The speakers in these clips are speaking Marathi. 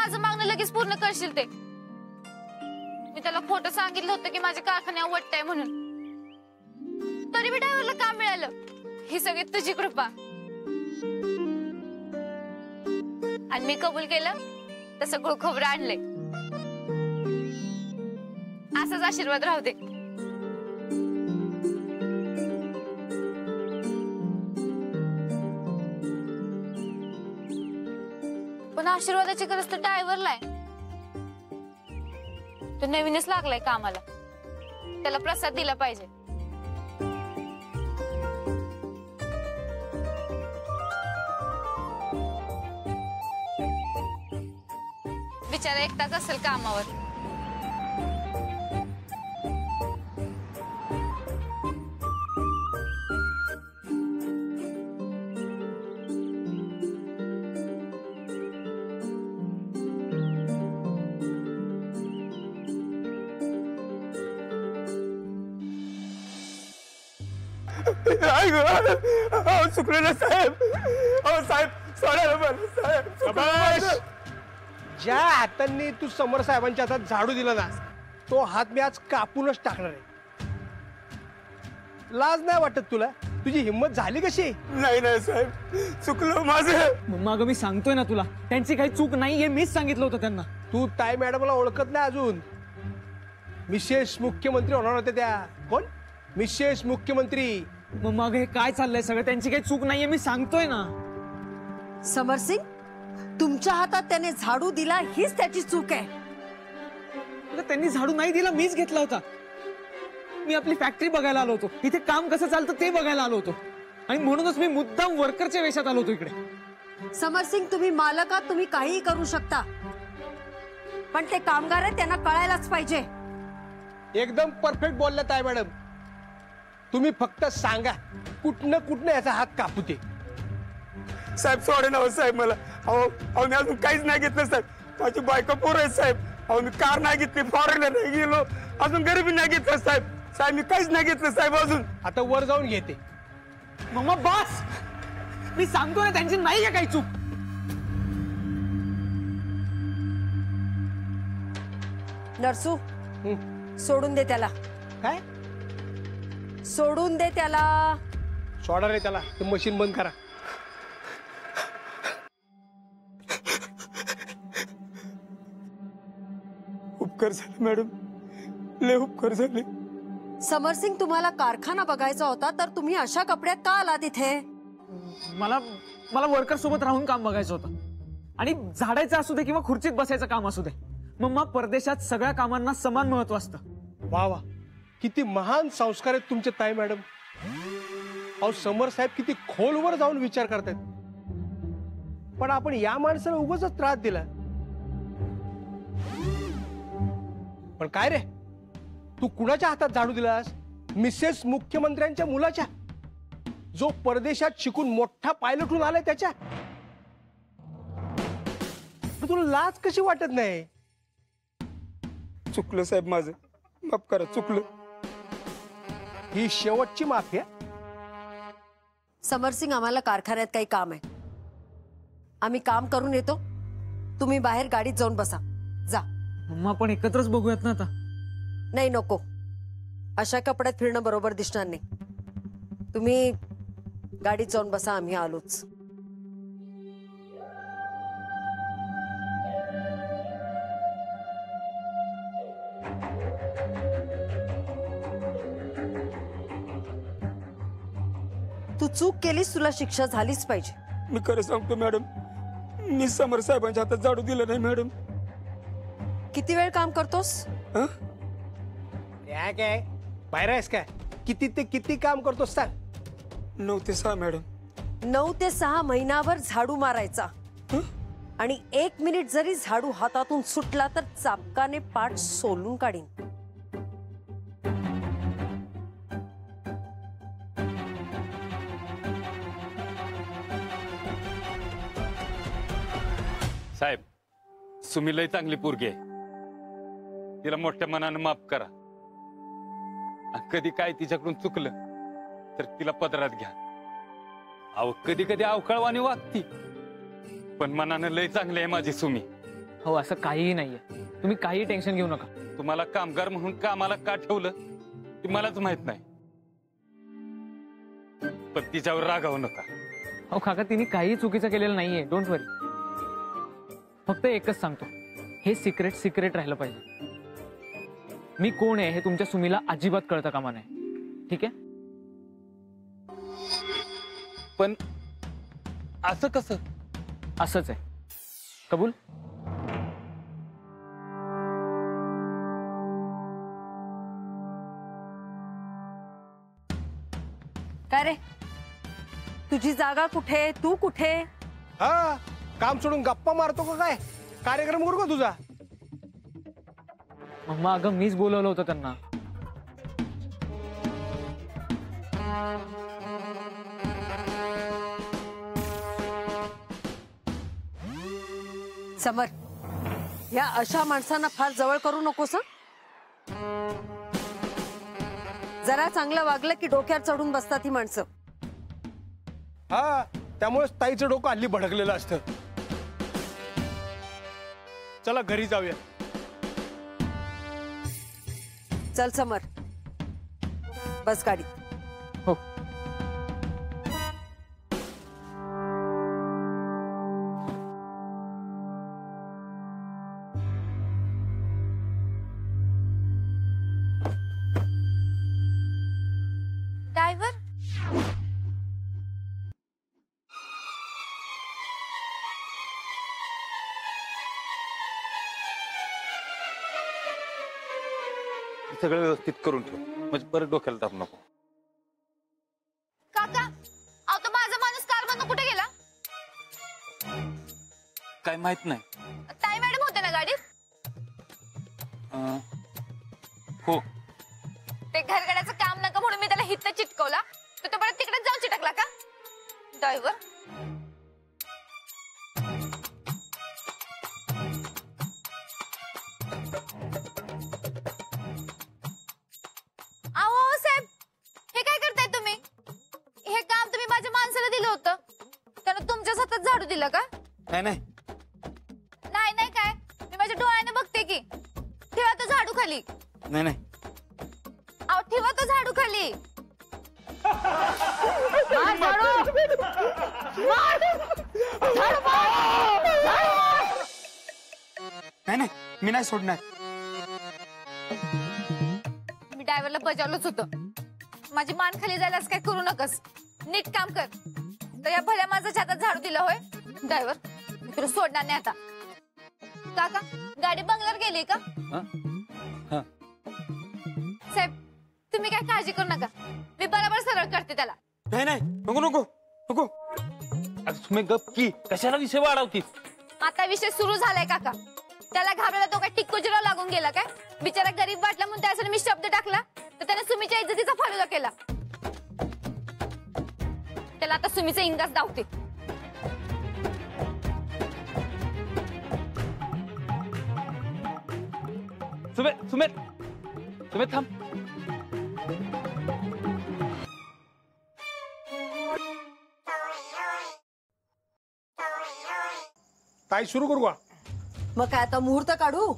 माझं मागणं लगेच पूर्ण करशील ते? मी त्याला खोटं सांगितलं होतं की माझ्या कारखान्यावर वाटतंय म्हणून, तरी मी ड्रायव्हरला काम मिळालं. ही सगळी तुझी कृपा. आणि मी कबूल केलं तर सगळं खोबरं आणलंय. असाच आशीर्वाद राहू दे. पण आशीर्वादाची गरज तर ड्रायव्हरला आहे. तो नवीनच लागलाय कामाला, त्याला प्रसाद दिला पाहिजे. बिचारा एकटाच असेल कामावर. चुकलं ना साहेब. साहेब सोडा मला साहेब. ज्या हातांनी तू समर साहेबांच्या हातात झाडू दिला ना, तो हात मी आज कापूनच टाकणार आहे. लाज नाही वाटत तुला? तुझी हिंमत झाली कशी? नाही नाही साहेब, चुकलं माझं. मग मी सांगतोय ना तुला, त्यांची काही चूक नाहीये, मीच सांगितलं होतं त्यांना. तू ताई मॅडमला ओळखत नाही अजून. मिसेस मुख्यमंत्री होणार होते त्या. कोण? मिसेस मुख्यमंत्री. मग हे काय चाललंय सगळं? त्यांची काही चूक नाहीये, मी सांगतोय ना. समर सिंग, तुमच्या हातात त्याने झाडू दिला हीच त्याची चूक आहे. त्यांनी झाडू नाही दिला, मीच घेतला होता. मी आपली फॅक्टरी बघायला आलो होतो, इथे काम कसं चालतं ते बघायला आलो होतो, आणि म्हणूनच मी मुद्दाम वर्करच्या वेशात आलो होतो इकडे. समर सिंग, तुम्ही मालक आहात, तुम्ही काहीही करू शकता, पण ते कामगार आहेत त्यांना कळायलाच पाहिजे. एकदम परफेक्ट बोलल्या ताई मॅडम. तुम्ही फक्त सांगा कुठनं कुठनं याचा हात कापू ते. साहेब सोडे ना साहेब मला. अहो मी अजून काहीच नाही घेतलं साहेब. माझी बायको पोर आहे साहेब. अहो मी कार नाही घेतली, फॉरेनर नाही गेलो, अजून गरिबी नाही घेतलं साहेब. साहेब मी काहीच नाही घेतलं साहेब अजून. आता वर जाऊन घेते. मम्मा बस, मी सांगतो ना त्यांची नाहीये काही चूक. नरसू, सोडून दे त्याला. काय सोडून दे त्याला. सोडा रे त्याला. ते मशीन बंद करा. उपकार झाले मॅडम, लय उपकार झाले. समर सिंग, तुम्हाला कारखाना बघायचा होता तर तुम्ही अशा कपड्यात का आला तिथे? मला वर्कर सोबत राहून काम बघायचं होतं, आणि झाडायचं असू दे किंवा खुर्चीत बसायचं काम असू दे. मम्मा, परदेशात सगळ्या कामांना समान महत्व असतं. वा वा, किती महान संस्कार आहेत तुमचे ताई मॅडम. अहो समर साहेब किती खोलवर जाऊन विचार करतायत, पण आपण या माणसाला उगाच त्रास दिला. पण काय रे, तू कुणाच्या हातात झाडू दिलास? मिसेस मुख्यमंत्र्यांच्या मुलाच्या, जो परदेशात शिकून मोठा पायलट होऊन आलाय त्याच्या. तुला लाज कशी वाटत नाही? चुकलं साहेब माझं, माफ करा, चुकलं. ही शेवटची माफी आहे. समर सिंग, आम्हाला कारखान्यात काही काम आहे, आम्ही काम करून येतो. तुम्ही बाहेर गाडीत जाऊन बसा. जा. मम्मा, आपण एकत्रच बघूयात ना आता. नाही, नको. अशा कपड्यात फिरणं बरोबर दिसणार नाही. तुम्ही गाडीत जाऊन बसा, आम्ही आलोच. तू चूक केलीस, तुला शिक्षा झालीच पाहिजे. मी खरं सांगतो मॅडम, मी समर साहेबांच्या हातात झाडू दिलं नाही मॅडम. किती वेळ काम करतोस? काय बाहेर आहेस काय? किती ते किती काम करतोस सांग? 9 ते 6 मॅडम. 9 ते 6 महिनाभर झाडू मारायचा, आणि 1 मिनिट जरी झाडू हातातून सुटला तर चापकाने पाठ सोलून काढीन. साहेब, सुमी लय चांगली पोरगी आहे, तिला मोठ्या मनानं माफ करा. कधी काय तिच्याकडून चुकलं तर तिला पदरात घ्या. अहो कधी कधी अवकाळवाणी वागती, पण मनानं लय चांगली आहे माझी सुमी. हो असं काहीही नाहीये, तुम्ही काही टेन्शन घेऊ नका. तुम्हाला कामगार म्हणून कामाला का ठेवलं ते मलाच माहित नाही, पण तिच्यावर रागावू नका. हो काका, तिने काही चुकीचं केलेलं नाहीये, डोंट वरी. फक्त एकच सांगतो, हे सिक्रेट सिक्रेट राहिलं पाहिजे. मी कोण आहे हे तुमच्या सुमीला अजिबात कळतं कामा नाही, ठीक आहे? पण असं कसं? असंच आहे. कबूल? काय रे, तुझी जागा कुठे, तू कुठे? हा, काम सोडून गप्पा मारतो का काय? कार्यक्रम करू का तुझा? मम्मा, अगं मीच बोलवलं होतं त्यांना. समर, या अशा माणसांना फार जवळ करू नकोस हं? जरा चांगलं वागलं की डोक्यावर चढून बसतात ही माणसं. हा, त्यामुळे ताईचं डोकं हल्ली भडकलेलं असतं. चला घरी जाऊया. चल समर, बस गाडी. हो. ड्रायव्हर, सगळं व्यवस्थित करून ठेव, म्हणजे परत डोक्याला ताप नको. काका, अहो तो माझा माणूस कारमधून कुठे गेला? काय माहित नाही. ताई मॅडम होते ना गाडीत? हो. ते घरगड्याचं काम नका म्हणून मी त्याला हित चिटकवला, तो परत तिकडे जाऊन चिटकला का? ड्रायव्हर, अहो साहेब, हे काय करताय तुम्ही? हे काम तुम्ही माझ्या माणसाला दिलं होतं, त्यानं तुमच्याच हातात झाडू दिला का? नाही नाही. नाही नाही काय, मी माझ्या डोळ्याने बघते की. ठेवा तो झाडू खाली. नाही नाही. अहो ठेवा तो झाडू खाली. नाही नाही, मी नाही सोडणार. मी ड्रायव्हरला बजावलंच होतं, माझी मान खाली जायला असं काय करू नकस, नीट काम कर. तर या भल्या माझ्या हातात झाडू दिला होय? ड्रायव्हर, मी तुला सोडणार नाही आता. काका, गाडी बंगल्यावर गेली का? हा. साहेब, तुम्ही काय काळजी करू नका, मी बरोबर सरळ करते त्याला. नाही नाही, नको नको नको. तुम्ही गप की, कशाला विषय वाढवतीस? आता विषय सुरू झालाय काका. त्याला घाबरला तो काय टिक्कोजीला लागून गेला काय? बिचारा गरीब वाटला म्हणून त्यासाठी मी शब्द टाकला, तर त्याने सुमीच्या इज्जतीचा फालुदा केला. त्याला आता सुमीचा इंगाच दावते. सुमेत थांब. ताई सुरू करू का? मग काय आता मुहूर्त काढू?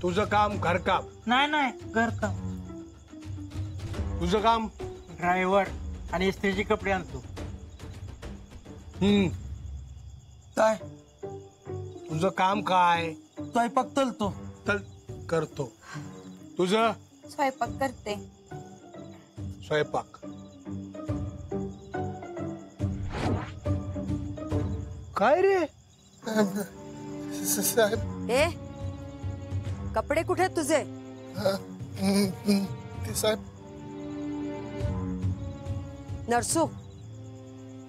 तुझं काम घरकाम, नाही नाही, घर का तुझं काम ड्रायव्हर आणि इस्त्रीचे कपडे आणतो. काय? तुझं काम काय? स्वयंपाक तलतो. तर करतो. तुझं स्वयंपाक करते. स्वयंपाक. काय रे? ए, कपडे कुठे आहेत तुझे? नरसू,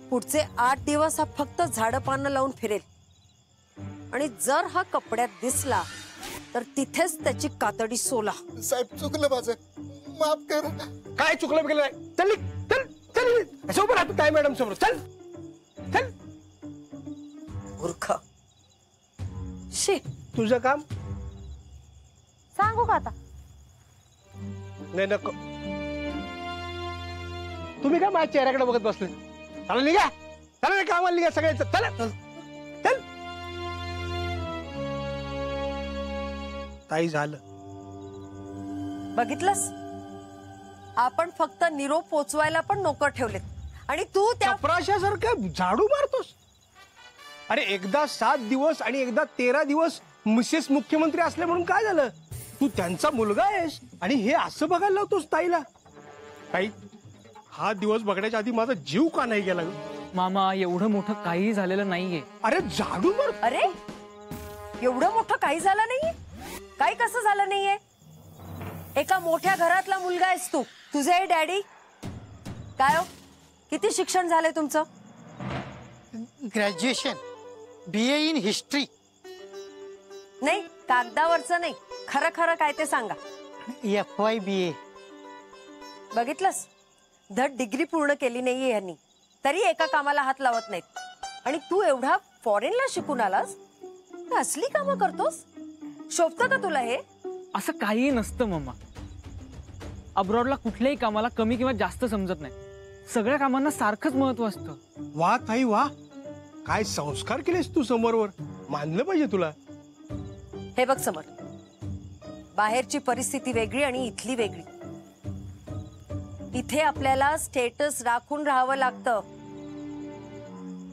पुढचे 8 दिवस हा फक्त झाडं पानं लावून फिरेल, आणि जर हा कपड्यात दिसला तर तिथेच त्याची कातडी सोला. साहेब, चुकलं माझं, माफ करा. काय चुकलं गेलं नाही? चल चल चल, सोबत राहतो ताई मॅडम समोर. चल चल. मूर्ख. शी, तुझं काम सांगू का आता? नाही नको. तुम्ही काय माझ्या चेहऱ्याकडे बघत बसले? चला निघा, चला कामाला निघा सगळ्यांचं. चला चल. ताई झालं. बघितलंस, आपण फक्त निरोप पोचवायला पण नोकर ठेवलेत आणि तू त्या चपराशासारखं झाडू मारतोस. अरे एकदा 7 दिवस आणि एकदा 13 दिवस मिसेस मुख्यमंत्री असले म्हणून काय झालं? तू त्यांचा मुलगा आहेस आणि हे असं बघायला लावतोस ताईला. ताई, हा दिवस बघण्याच्या आधी माझा जीव का नाही गेला ग? मामा एवढं मोठं काही झालेलं नाहीये. अरे झाडू मार. अरे एवढं मोठं काही झालं नाहीये. काही कसं झालं नाहीये? एका मोठ्या घरातला मुलगा आहेस तू. तुझे डॅडी काय हो, किती शिक्षण झालंय तुमचं? Graduation BA in history. नाही, कागदावरचं नाही, खरं खरं काय ते सांगा. FYBA. बघितलंस, धड डिग्री पूर्ण केली नाहीये यांनी, तरी एका कामाला हात लावत नाहीत. आणि तू एवढा फॉरेनला शिकून आलास, असली कामं करतोस? शोभतं का तुला हे? असं काही नसतं मामा. अब्रॉडला कुठल्याही कामाला कमी किंवा जास्त समजत नाही. सगळ्या कामांना सारखंच महत्व असतं. वा ताई वा, काय संस्कार केलेस तू समोरवर. मानलं पाहिजे तुला. हे बघ समर, बाहेरची परिस्थिती वेगळी आणि इथली वेगळी. इथे आपल्याला स्टेटस राखून राहावं लागतं.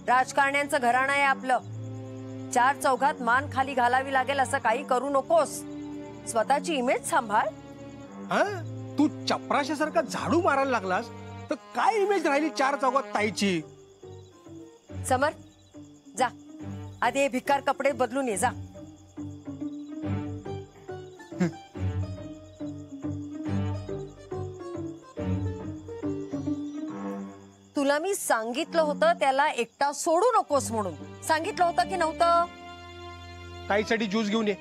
राजकारण्यांचं घराणं आहे आपलं. 4 चौघात मान खाली घालावी लागेल असं काही करू नकोस. स्वतःची इमेज सांभाळ. हा, तू चपराशासारखा झाडू मारायला लागलास तर काय इमेज राहिली 4 चौकात ताईची? समर, जा आधी हे भिकार कपडे बदलून ये जा. तुला मी सांगितलं होतं त्याला एकटा सोडू नकोस म्हणून. सांगितलं होतं की नव्हतं? ताईसाठी ज्यूस घेऊन ये.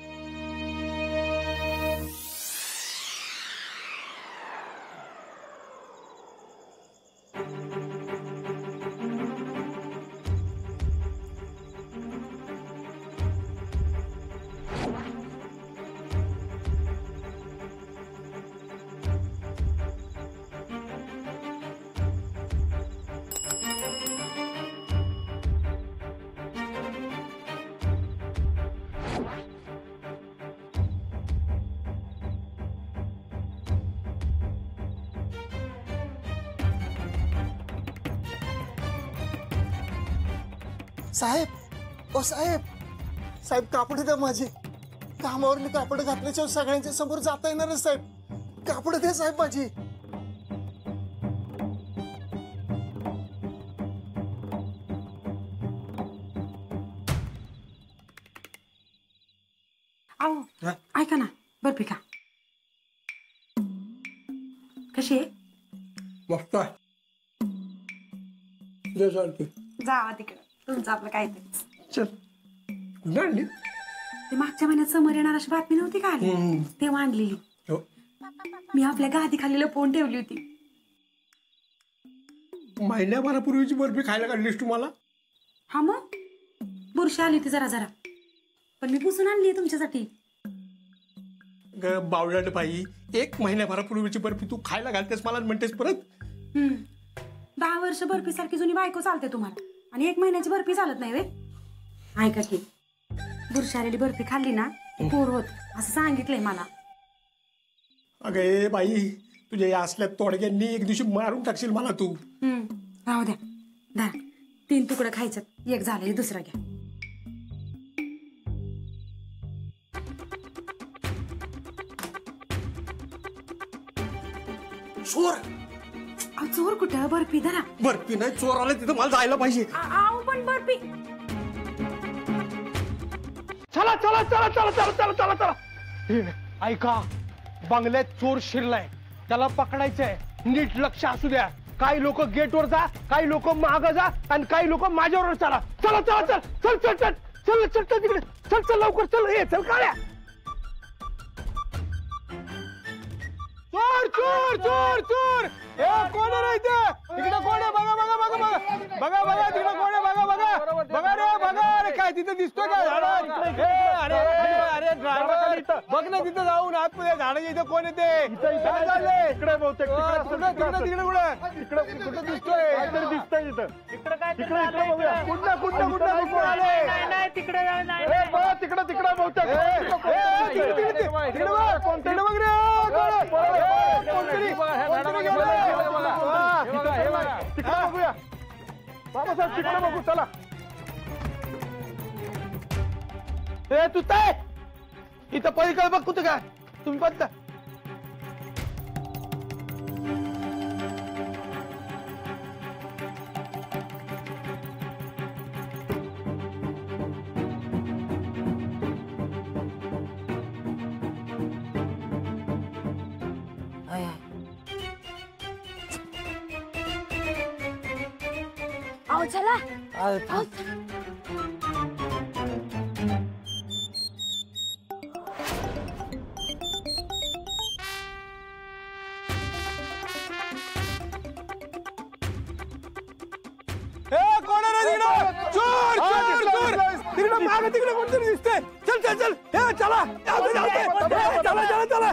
साहेब, ओ साहेब, साहेब कापड द्या माझे. कामावरली कापड घातल्याच्या सगळ्यांच्या समोर जाता येणारच साहेब. कापड द्या साहेब माझी. आओ ऐका ना, बर्फी खा. कशी आहे? मस्त आहे. जे चालते. जावा तिकडे, तुमचं आपलं काय ते. चल. आणली? ते मागच्या महिन्यात समोर येणार अशी बातमी नव्हती का आली? तेव्हा आणलेली. हो. मी आपल्या गादी खाली लपवून ठेवली होती. महिन्याभरापूर्वीची बर्फी खायला काढलीस तुम्हाला? हा मग बुरशी आली होती जरा जरा, पण मी पुसून आणली तुमच्यासाठी. बावळट बाई, 1 महिन्याभरापूर्वीची बर्फी तू खायला घालतेस मला म्हणतेस परत? 10 वर्ष बर्फी सारखी जुनी बायको चालते तुम्हाला, आणि 1 महिन्याची बर्फी चालत नाही वे. ऐका की, बुरशी आलेली बर्फी खाल्ली ना पोर होत असं सांगितलंय मला. अगे बाई, तुझ्या या असल्या तोडग्यांनी एक दिवशी मारून टाकशील मला तू. राहू द्या. दा 3 तुकडं खायच्यात, एक झालं, हे दुसरं घ्या. चोर? चोर कुठं? बर्फी धरा. बर्फी नाही, चोर आला तिथं मला जायला पाहिजे. आऊ पण बर्फी. चला चला चला चला चला चला चला चला. ऐका, बंगल्यात चोर शिरलाय, त्याला पकडायचंय. नीट लक्ष असू द्या. काही लोक गेटवर जा, काही लोक माग जा, आणि काही लोक माझ्यावर चला. चला चला चल चल चल चल चल चल चल तिकडे चल चल लवकर चल. हे चल काळ्या. चोर चोर चोर चोर. ए कोण आहे इथे? तिकडे कोण आहे? बघा बघा बघा बघा बघा बघा तिकडे कोण आहे? बघा बघा बघा रे बघा. अरे काय तिथे दिसतोय का झाड? अरे अरे बघ ना तिथे जाऊन आतमध्ये झाडाच्या इथे कोण येते? काय चाललंय? इकडे बहुतेक तिकडे तिकडे कुठे कुठे दिसतोय? दिसतंय इथं. इकडे काय? तिकडे इकडे बघूया. कुठं कुठं कुठं आले? नाही तिकडे नाही. तिकडे तिकडे बहुतेक. इकडे बघ कोणतरी बघ रे कोणतरी तिकडे बघूया बाबासाहेब तिकडे बघू चला ए तू काय इथं पलीकडे बघ कुठं काय तुम्ही पण अहो चला कोण रे चोर चोर चोर तिकडे मागे तिकडे कोणतरी दिसते चल चल चल हे चला चला चला चला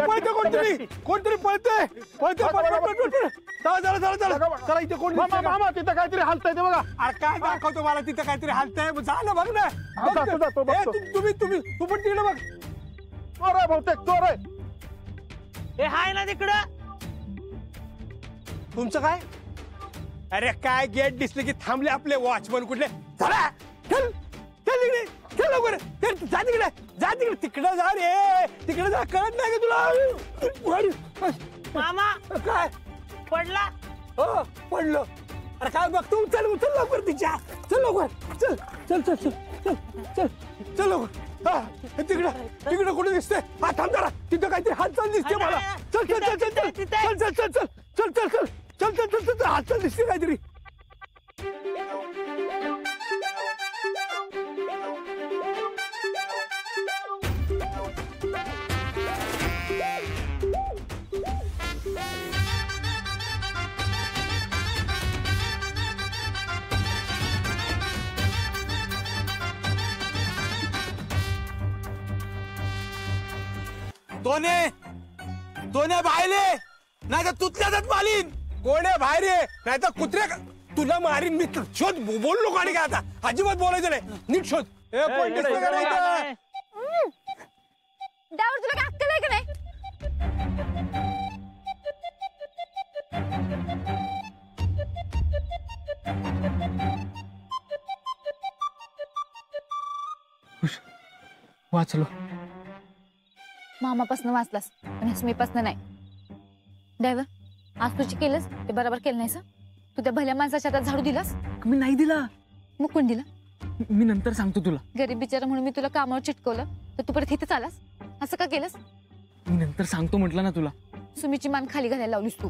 पळते कोणतरी कोणतरी पळते पळते चला चला चला चला चला इथे कोण मामा तिथं काहीतरी हलतंय ते बघा अरे काय दाखवतो मला तिथं काहीतरी हलतंय जा ना बघ ना तुम्ही तुम्ही तू पण तिकडे बघ चोर आहे बहुतेक चोर आहे हे हाय ना तिकडं तुमचं काय अरे काय गेट दिसले की थांबले आपले वॉचमन कुठले चला चल चल तिकडे चल लवकर जा तिकडे जा तिकडे तिकडे जा रे तिकडे जा कळत नाही का तुला मामा काय पडला हो पडलो अरे काय बघतो उचल उचल लवकर तिच्या चल लवकर चल चल चल चल चल चल चल लवकर हा तिकडे तिकडे कुठे दिसते हा थांब जरा तिथं काहीतरी हालचाल दिसते मला चल चल चल चल चल चल चल चल चल चल चल चल चल चल चल चल हालचाल दिसते काहीतरी दोन्ही बाहेर नाही तर तुतल्या जात मालीन कोण आहे बाहेर ये नाही तर कुत्र्या तुला मारीन मी शोध बोल नको आणि काय आता अजिबात बोलायचं नाही नीट शोध कोण दिसतंय का नाही इथं? डावर तुला काय अक्कल आहे का नाही वाचलो मामापासून वाचलास पण हसमीपासून नाही ड्रायव्हर आज तुझी केलंस ते बरोबर केलं नाहीस तू त्या भल्या माणसाच्या हातात झाडू दिलास मी नाही दिला मग कोण दिला मी नंतर सांगतो तुला गरीब बिचारा म्हणून मी तुला कामावर चिटकवलं तर तू परत इथेच आलास असं का केलंस मी नंतर सांगतो म्हटलं ना तुला सुमीची मान खाली घालायला लावलीस तू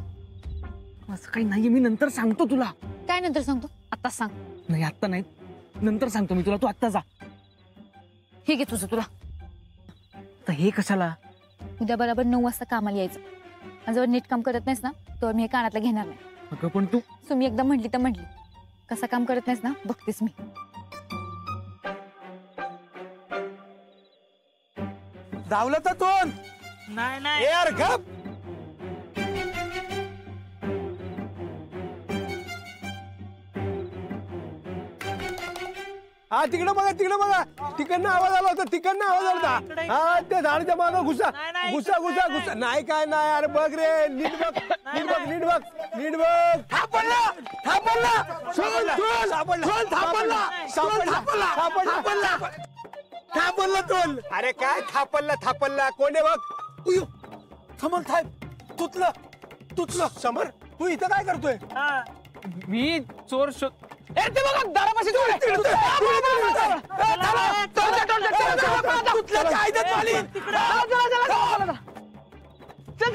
असं काही नाहीये मी नंतर सांगतो तुला काय नंतर सांगतो आत्ताच सांग नाही आत्ता नाही नंतर सांगतो मी तुला तू आत्ता जा हे घे तुझं तुला तर हे कशाला उद्या बरोबर 9 वाजता कामाला यायचं आणि जर नीट काम करत नाहीस ना तर मी हे कानातलं घेणार नाही अगं पण तू सुमी एकदा म्हटली तर म्हटली कसं काम करत नाहीस ना बघतेस मी धावलं तर दोन नाही नाही यार गप हा तिकडे बघा तिकडनं आवाज आला होता तिकडनं आवाज आला होता हा ते झाडाच्या मागं घुसा घुसा घुसा घुसा नाही काय नाही अरे बघ रे नीट बघ नीट बघ नीट बघ नीट बघ थापडला थापडला शोध शोध सापडला थापडला सापडला सापडला थापडला तोल अरे काय थापडला कोण आहे बघ उयो समोर थांब तुतलं समोर तू इथं काय करतोय मी चोर शोध ए ते बघा दारापाशी चल चल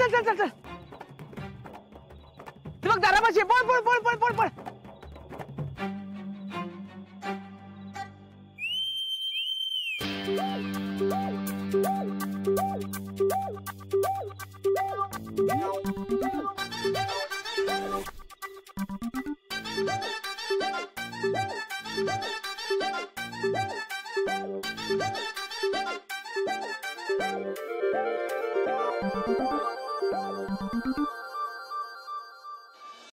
चल चल ते बघ दारापाशी पळ पळ पळ पळ पळ पळ Thank you.